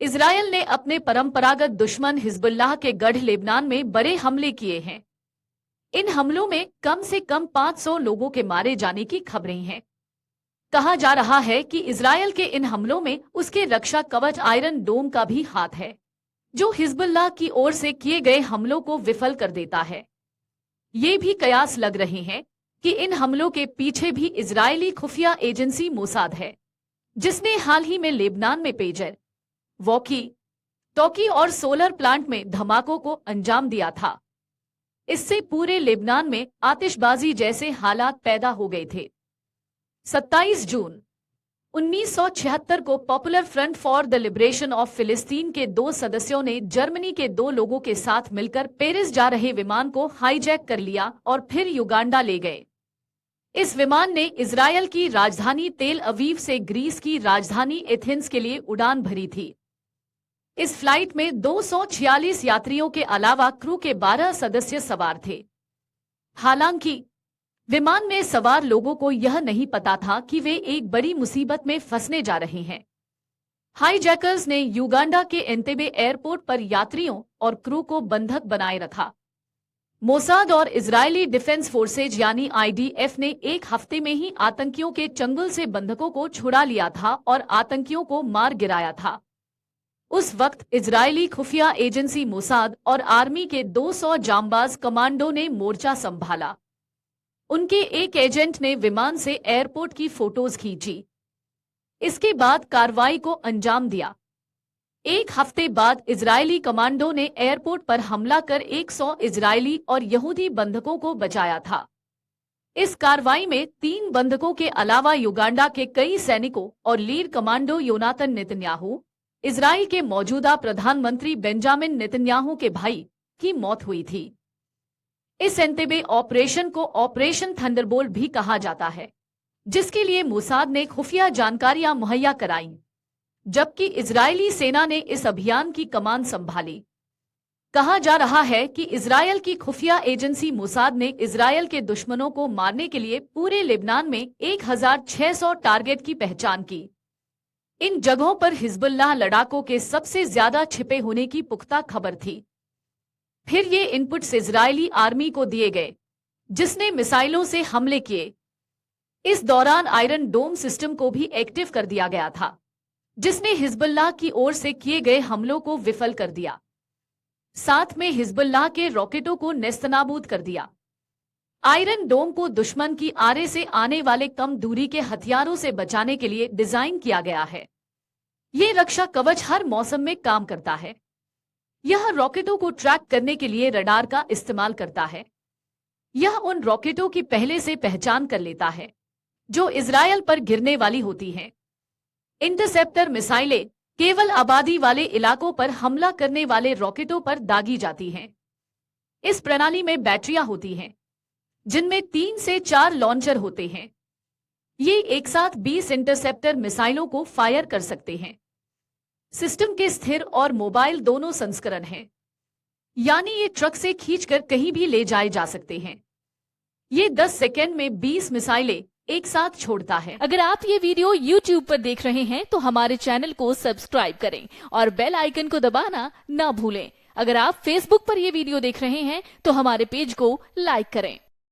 Israel ने अपने परंपरागत दुश्मन हिजबुल्लाह के गढ़ लेबनान में बड़े हमले किए हैं। इन हमलों में कम से कम 500 लोगों के मारे जाने की खबरें हैं। कहा जा रहा है कि इजरायल के इन हमलों में उसके रक्षा कवच आयरन डोम का भी हाथ है, जो हिजबुल्लाह की ओर से किए गए हमलों को विफल कर देता है। ये भी कयास लग रहे हैं कि इन हमलों के पीछे भी इजरायली खुफिया एजेंसी मोसाद है, जिसने हाल ही में लेबनान में पेजर, वॉकी टॉकी और सोलर प्लांट में धमाकों को अंजाम दिया था। इससे पूरे लेबनान में आतिशबाजी जैसे हालात पैदा हो गए थे। 27 जून 1976 को popular front for the liberation of फिलिस्तीन के 2 सदस्यों ने जर्मनी के 2 लोगों के साथ मिलकर पेरिस जा रहे विमान को हाईजैक कर लिया और फिर युगांडा ले गए। इस विमान ने इजरायल की राजधानी तेल अवीव से ग्रीस की राजधानी एथेंस के लिए उड़ान भरी थी। इस फ्लाइट में 246 यात्रियों के अलावा क्रू के 12 सदस्य सवार थे। हालांकि विमान में सवार लोगों को यह नहीं पता था कि वे एक बड़ी मुसीबत में फंसने जा रहे हैं। हाईजैकर्स ने युगांडा के एंतेबे एयरपोर्ट पर यात्रियों और क्रू को बंधक बनाए रखा। मोसाद और इजरायली डिफेंस फोर्सेज यानी IDF ने एक हफ्ते में ही आतंकियों के चंगुल से बंधकों को छुड़ा लिया था और आतंकियों को मार गिराया था। उस वक्त इजरायली खुफिया एजेंसी मोसाद और आर्मी के 200 जांबाज कमांडो ने मोर्चा संभाला। उनके एक एजेंट ने विमान से एयरपोर्ट की फोटोज खींची। इसके बाद कार्रवाई को अंजाम दिया। एक हफ्ते बाद इजरायली कमांडो ने एयरपोर्ट पर हमला कर 100 इजरायली और यहूदी बंधकों को बचाया था। इस कार्रवाई में 3 बंधकों के अलावा युगांडा के कई सैनिकों और लीड कमांडो योनातन नेतन्याहू, इजराइल के मौजूदा प्रधानमंत्री बेंजामिन नेतन्याहू के भाई, की मौत हुई थी। इस एंतेबे ऑपरेशन को ऑपरेशन थंडरबोल्ट भी कहा जाता है, जिसके लिए मोसाद ने खुफिया जानकारियां मुहैया कराईं, जबकि इजरायली सेना ने इस अभियान की कमान संभाली। कहा जा रहा है कि इजरायल की खुफिया एजेंसी मोसाद ने इजरायल के दुश्मनों को मारने के लिए पूरे लेबनान में 1600 टारगेट की पहचान की। इन जगहों पर हिजबुल्लाह लड़ाकों के सबसे ज्यादा छिपे होने की पुख्ता खबर थी। फिर ये इनपुट्स इजरायली आर्मी को दिए गए, जिसने मिसाइलों से हमले किए। इस दौरान आयरन डोम सिस्टम को भी एक्टिव कर दिया गया था, जिसने हिजबुल्लाह की ओर से किए गए हमलों को विफल कर दिया। साथ में हिजबुल्लाह के रॉकेटों को नेस्तनाबूद कर दिया। आयरन डोम को दुश्मन की आरे से आने वाले कम दूरी के हथियारों से बचाने के लिए डिजाइन किया गया है। ये रक्षा कवच हर मौसम में काम करता है। यह रॉकेटों को ट्रैक करने के लिए रडार का इस्तेमाल करता है। यह उन रॉकेटों की पहले से पहचान कर लेता है जो इजरायल पर गिरने वाली होती हैं। इंटरसेप्टर मिसाइलें केवल आबादी वाले इलाकों पर हमला करने वाले रॉकेटों पर दागी जाती हैं। इस प्रणाली में बैटरियां होती हैं, जिनमें 3 से 4 लॉन्चर होते हैं। ये एक साथ 20 इंटरसेप्टर मिसाइलों को फायर कर सकते हैं। सिस्टम के स्थिर और मोबाइल दोनों संस्करण हैं, यानी ये ट्रक से खींचकर कहीं भी ले जाए जा सकते हैं। ये 10 सेकेंड में 20 मिसाइलें एक साथ छोड़ता है। अगर आप ये वीडियो YouTube पर देख रहे हैं तो हमारे चैनल को सब्सक्राइब करें और बेल आइकन को दबाना ना भूलें। अगर आप Facebook पर ये वीडियो देख रहे हैं तो हमारे पेज को लाइक करें।